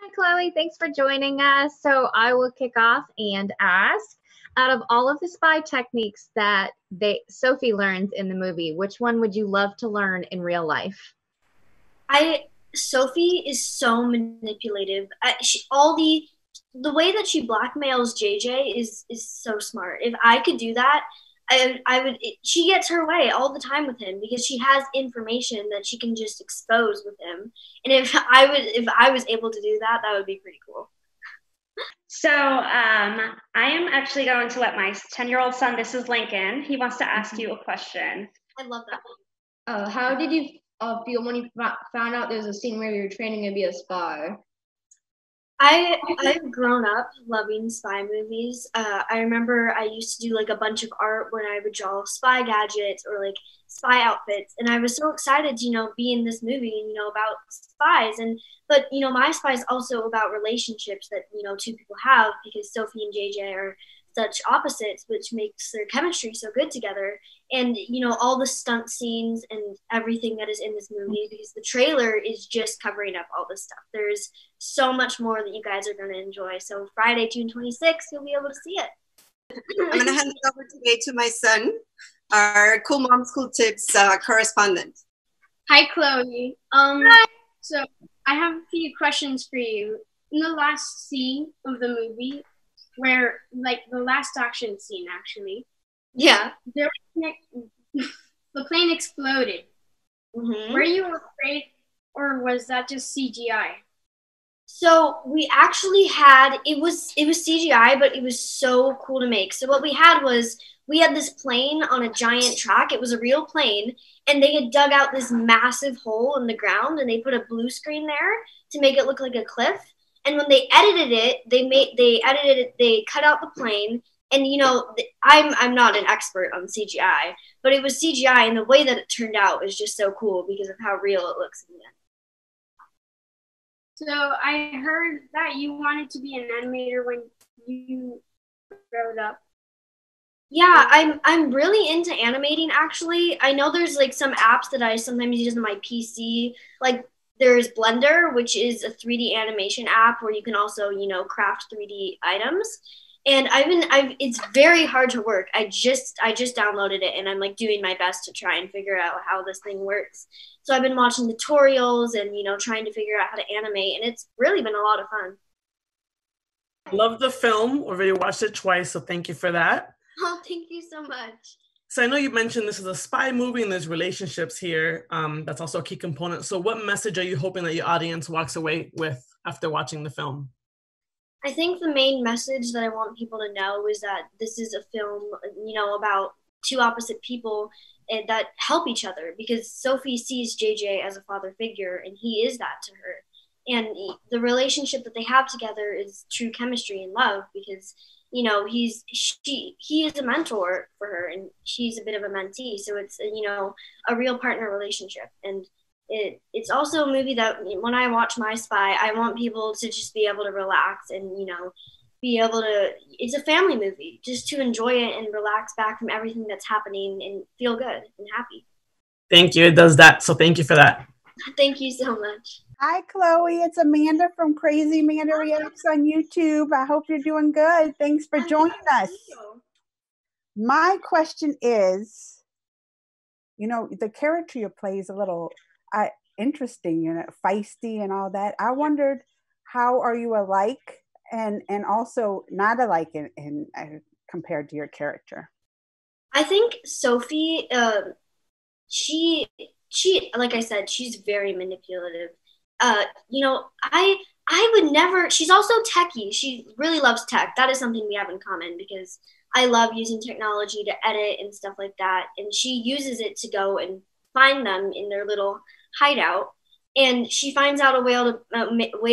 Hi, Chloe. Thanks for joining us. So I will kick off and ask, out of all of the spy techniques that Sophie learns in the movie, which one would you love to learn in real life? I Sophie is so manipulative. All the way that she blackmails JJ is so smart. If I could do that, I would. She gets her way all the time with him because she has information that she can just expose with him. And if I was able to do that, that would be pretty cool. I am actually going to let my 10-year-old son, this is Lincoln, he wants to ask you a question. I love that. How did you feel when you found out there's a scene where you're training to be a spy? I've grown up loving spy movies. I remember I used to do like a bunch of art when I would draw spy gadgets or like spy outfits, and I was so excited to be in this movie and about spies. And but my spy is also about relationships that two people have, because Sophie and JJ are such opposites, which makes their chemistry so good together. And all the stunt scenes and everything that is in this movie, because the trailer is just covering up all this stuff. There's so much more that you guys are going to enjoy. So Friday, June 26th, you'll be able to see it. I'm going to hand it over today to my son, our Cool Mom School Tips correspondent. Hi, Chloe. Hi. So I have a few questions for you. In the last scene of the movie, where like the last action scene, actually, Yeah. the plane exploded. Mm-hmm. Were you afraid, or was that just CGI? So we actually had it was CGI, but it was so cool to make. So what we had this plane on a giant track. It was a real plane, and they had dug out this massive hole in the ground, and they put a blue screen there to make it look like a cliff. And when they edited it, they cut out the plane. And I'm not an expert on CGI, but it was CGI, and the way that it turned out is just so cool because of how real it looks in the end. So I heard that you wanted to be an animator when you growed up. Yeah, I'm really into animating, actually. I know there's like some apps that I sometimes use on my PC. Like there's Blender, which is a 3D animation app where you can also, craft 3D items. And it's very hard to work. I just downloaded it, and I'm like doing my best to try and figure out how this thing works. So I've been watching tutorials and, trying to figure out how to animate, and it's really been a lot of fun. Love the film. Already watched it twice, so thank you for that. Oh, thank you so much. So I know you mentioned this is a spy movie and there's relationships here. That's also a key component. So what message are you hoping that your audience walks away with after watching the film? I think the main message that I want people to know is that this is a film, about two opposite people that help each other, because Sophie sees JJ as a father figure, and he is that to her. And the relationship that they have together is true chemistry and love, because he is a mentor for her, and she's a bit of a mentee. So it's a real partner relationship. And it's also a movie that when I watch My Spy, I want people to just be able to relax and be able to. It's a family movie, just to enjoy it and relax back from everything that's happening and feel good and happy. Thank you. It does that. So thank you for that. Thank you so much. Hi, Chloe. It's Amanda from Crazy Amanda Reacts on YouTube. I hope you're doing good. Thanks for joining us. My question is, the character you play is a little interesting, feisty and all that. I wondered, how are you alike and also not alike in compared to your character? I think Sophie, she like I said, she's very manipulative. I would never. She's also techie. She really loves tech. That is something we have in common, because I love using technology to edit and stuff like that, and she uses it to go and find them in their little hideout, and she finds out a way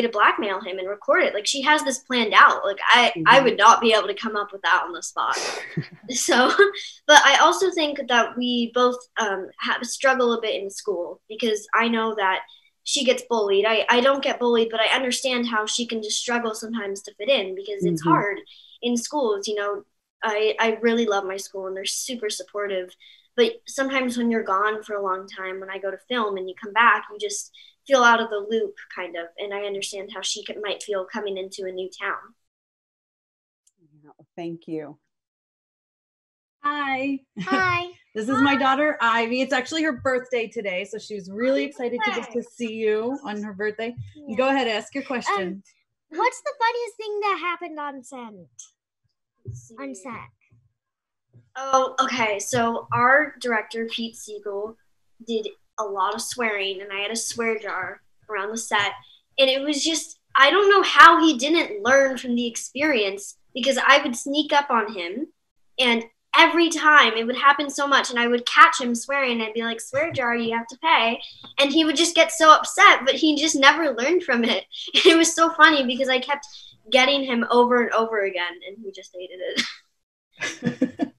to blackmail him and record it. Like, she has this planned out. Like, I would not be able to come up with that on the spot. So, but I also think that we both struggle a bit in school, because I know that she gets bullied. I don't get bullied, but I understand how she can just struggle sometimes to fit in, because it's hard in schools. I really love my school, and they're super supportive. But sometimes when you're gone for a long time, when I go to film and you come back, feel out of the loop, kind of, and I understand how she might feel coming into a new town. Thank you. Hi. Hi. This is my daughter, Ivy. It's actually her birthday today, so she's really excited to get to see you on her birthday. Yeah. Go ahead, ask your question. What's the funniest thing that happened on set? Oh, okay. So our director, Pete Siegel, did a lot of swearing, and I had a swear jar around the set. And it was just, I don't know how he didn't learn from the experience, because I would sneak up on him, and every time it would happen so much, and I would catch him swearing, and I'd be like, swear jar, you have to pay. And he would just get so upset, but he just never learned from it. And it was so funny because I kept getting him over and over again, and he just hated it. Hi,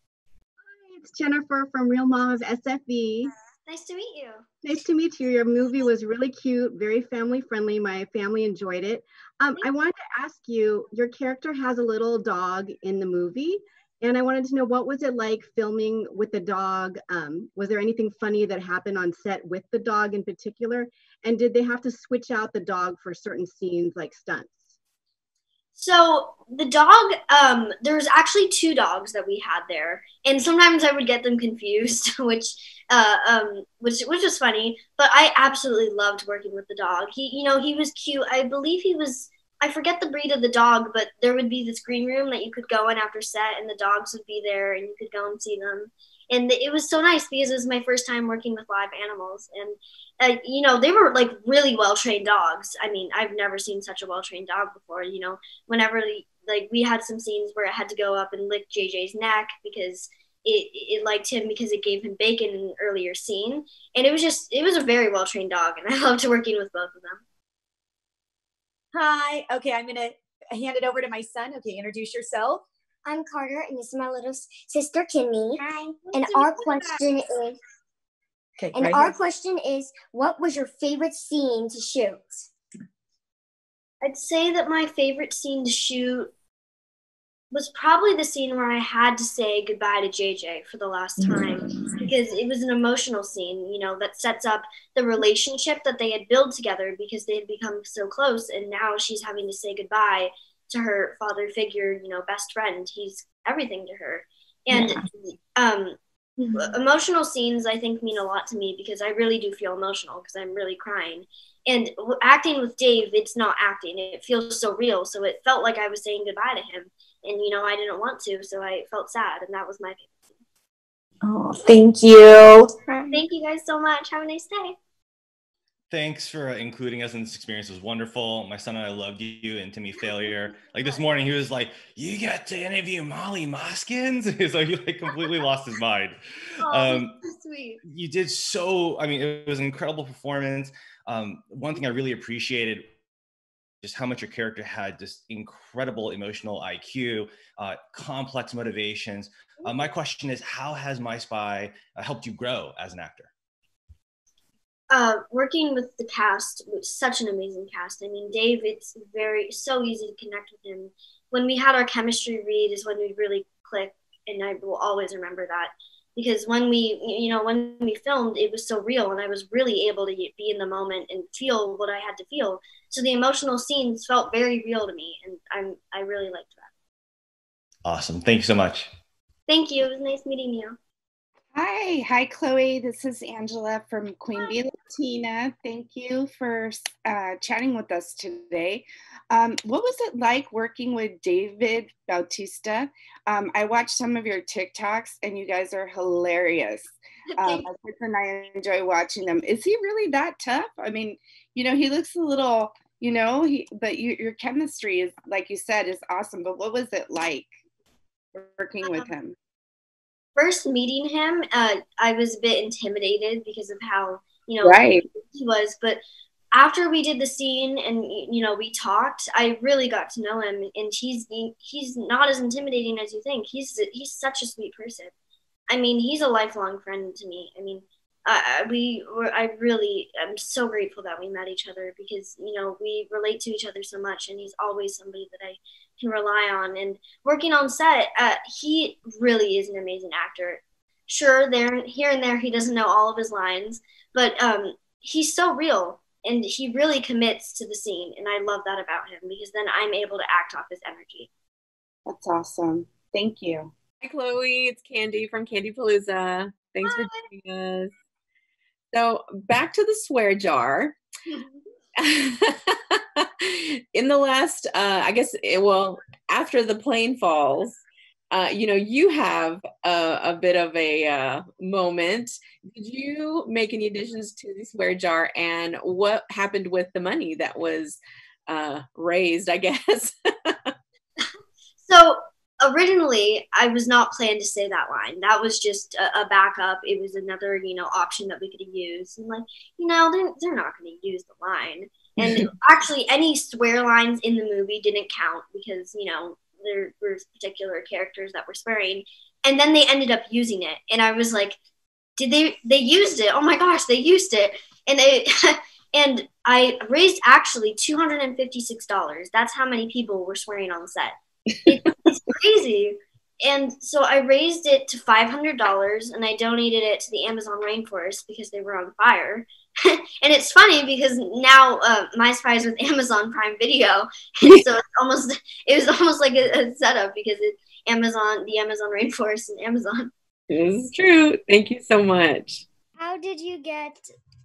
it's Jennifer from Real Mom of SFB. Nice to meet you. Nice to meet you. Your movie was really cute, very family friendly. My family enjoyed it. I wanted to ask you, your character has a little dog in the movie, and I wanted to know, what was it like filming with the dog? Was there anything funny that happened on set with the dog in particular? And did they have to switch out the dog for certain scenes like stunts? So the dog, there was actually 2 dogs that we had there, and sometimes I would get them confused, which was funny. But I absolutely loved working with the dog. He was cute. I believe I forget the breed of the dog, but there would be this green room that you could go in after set, and the dogs would be there, and you could go and see them. And it was so nice because it was my first time working with live animals, and they were like really well-trained dogs. I mean, I've never seen such a well-trained dog before. Whenever we had some scenes where I had to go up and lick JJ's neck because it liked him because it gave him bacon in an earlier scene. And it was a very well-trained dog, and I loved working with both of them. Hi. Okay, I'm going to hand it over to my son. Okay, introduce yourself. I'm Carter, and this is my little sister, Kimmy. Hi. And our question is, question is, what was your favorite scene to shoot? I'd say that my favorite scene to shoot was probably the scene where I had to say goodbye to JJ for the last time, because it was an emotional scene, that sets up the relationship that they had built together because they had become so close, and now she's having to say goodbye to her father figure, best friend. He's everything to her. And emotional scenes, I think, mean a lot to me because I really do feel emotional because I'm really crying. And acting with Dave, it's not acting. It feels so real. So it felt like I was saying goodbye to him. And, I didn't want to, so I felt sad. And that was my favorite scene. Oh, thank you. Thank you guys so much. Have a nice day. Thanks for including us in this experience. It was wonderful. My son and I loved you and Timmy Failure. Like this morning, he was like, you got to interview Molly Moskins? So he completely lost his mind. Oh, so sweet. You did it was an incredible performance. One thing I really appreciated just how much your character had just incredible emotional IQ, complex motivations. My question is, how has My Spy helped you grow as an actor? Working with the cast was such an amazing cast. I mean, Dave, it's so easy to connect with him. When we had our chemistry read is when we really clicked, and I will always remember that. Because when we filmed, it was so real, and I was really able to be in the moment and feel what I had to feel. So the emotional scenes felt very real to me, and I really liked that. Awesome. Thank you so much. Thank you. It was nice meeting you. Hi, Chloe. This is Angela from Queen Bee Latina. Thank you for chatting with us today. What was it like working with David Bautista? I watched some of your TikToks, and you guys are hilarious. My kids and I enjoy watching them. Is he really that tough? I mean, he looks a little, but your chemistry is, like you said, is awesome. But what was it like working with him? First meeting him, I was a bit intimidated because of how, right. he was. But after we did the scene and, we talked, I really got to know him. And he's not as intimidating as you think. He's such a sweet person. I mean, he's a lifelong friend to me. I mean, I'm so grateful that we met each other because, we relate to each other so much, and he's always somebody that I can rely on. And working on set, he really is an amazing actor. Sure, here and there, he doesn't know all of his lines, but he's so real. and he really commits to the scene, and I love that about him because then I'm able to act off his energy. That's awesome. Thank you. Hi, Chloe. It's Candy from Candy Palooza. Thanks for joining us. So back to the swear jar. In the last, after the plane falls, you have a bit of a moment. Did you make any additions to the swear jar, and what happened with the money that was raised, I guess? So originally, I was not planning to say that line. That was just a backup. It was another, option that we could have used. And they're not going to use the line. And actually, any swear lines in the movie didn't count because, there were particular characters that were swearing. And then they ended up using it. And I was like, they used it. Oh my gosh, they used it. And and I raised actually $256. That's how many people were swearing on the set. It's crazy. And so I raised it to $500 and I donated it to the Amazon rainforest because they were on fire. And it's funny because now my Spy is with Amazon Prime Video, and so it was almost like a setup because the Amazon rainforest and Amazon. This is true. Thank you so much. How did you get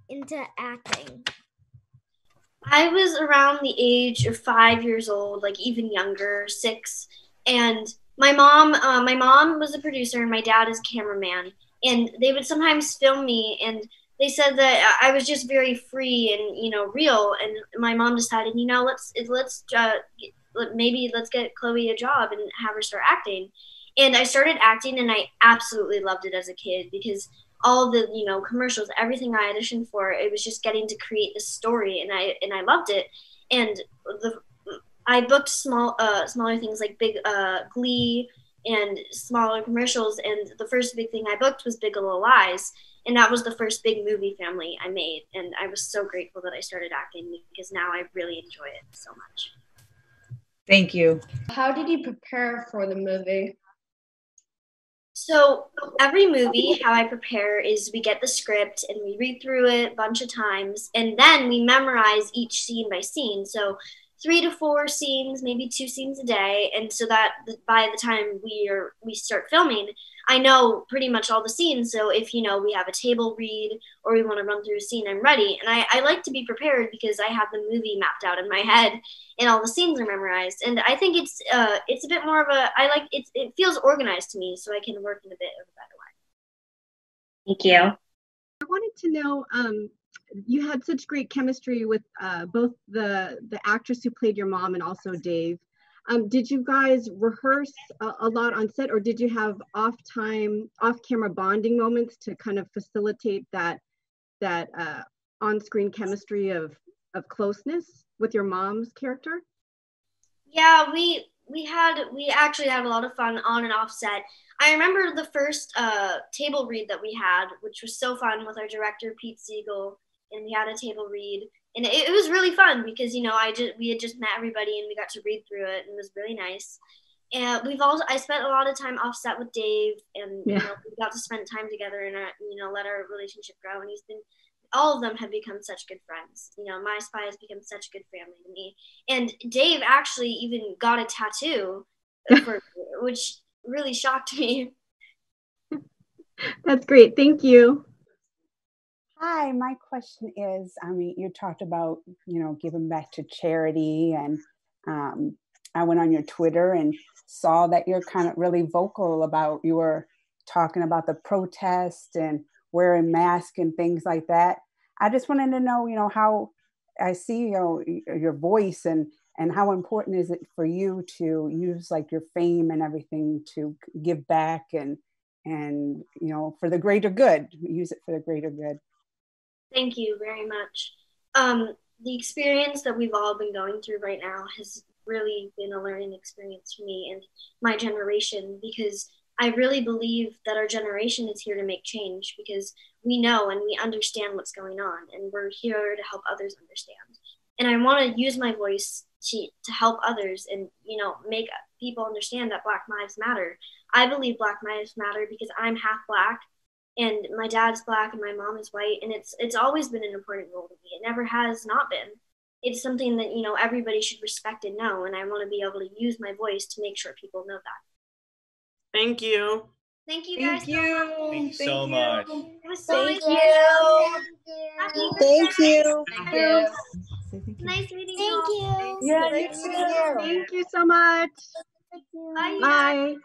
into acting? I was around the age of 5 years old, like even younger, 6, and my mom was a producer and my dad is a cameraman, and they would sometimes film me, and they said that I was just very free and real, and my mom decided let's get Chloe a job and have her start acting, and I started acting and I absolutely loved it as a kid because all the commercials, everything I auditioned for, it was just getting to create this story, and I loved it, and I booked smaller things like big Glee and smaller commercials, and the first big thing I booked was Big Little Lies. And that was the first big movie family I made. And I was so grateful that I started acting because now I really enjoy it so much. Thank you. How did you prepare for the movie? So every movie, how I prepare is we get the script and we read through it a bunch of times. And then we memorize each scene by scene. So 3 to 4 scenes, maybe 2 scenes a day. And so that by the time we start filming, I know pretty much all the scenes. So if, we have a table read or we want to run through a scene, I'm ready. And I like to be prepared because I have the movie mapped out in my head and all the scenes are memorized. And I think it's a bit more of it feels organized to me, so I can work in a bit of a better way. Thank you. I wanted to know, you had such great chemistry with both the actress who played your mom and also Dave. Did you guys rehearse a lot on set, or did you have off-camera bonding moments to kind of facilitate that on-screen chemistry of closeness with your mom's character? Yeah, we actually had a lot of fun on and off set. I remember the first table read that we had, which was so fun with our director Pete Siegel, and we had a table read. And it was really fun because, we had just met everybody and we got to read through it, and it was really nice. And I spent a lot of time offset with Dave, and we got to spend time together and let our relationship grow. And all of them have become such good friends. My Spy has become such a good family to me. And Dave actually even got a tattoo, which really shocked me. That's great. Thank you. Hi, my question is, you talked about, giving back to charity, and I went on your Twitter and saw that you're kind of really vocal about, you were talking about the protest and wearing masks and things like that. I just wanted to know, how I see, your voice and how important is it for you to use like your fame and everything to give back and for the greater good, use it for the greater good. Thank you very much. The experience that we've all been going through right now has really been a learning experience for me and my generation, because I really believe that our generation is here to make change because we know and we understand what's going on, and we're here to help others understand. And I want to use my voice to help others and, make people understand that Black Lives Matter. I believe Black Lives Matter because I'm half Black, And my dad's Black and my mom is white, and it's always been an important role to me. It never has not been. It's something that, you know, everybody should respect and know, and I want to be able to use my voice to make sure people know that. Thank you. Thank you guys Thank you so much. It was so Thank nice. you. Thank you. Thank you. Nice meeting Thank you all. you. Yeah, Thank you you. Thank you so much. Bye. Bye.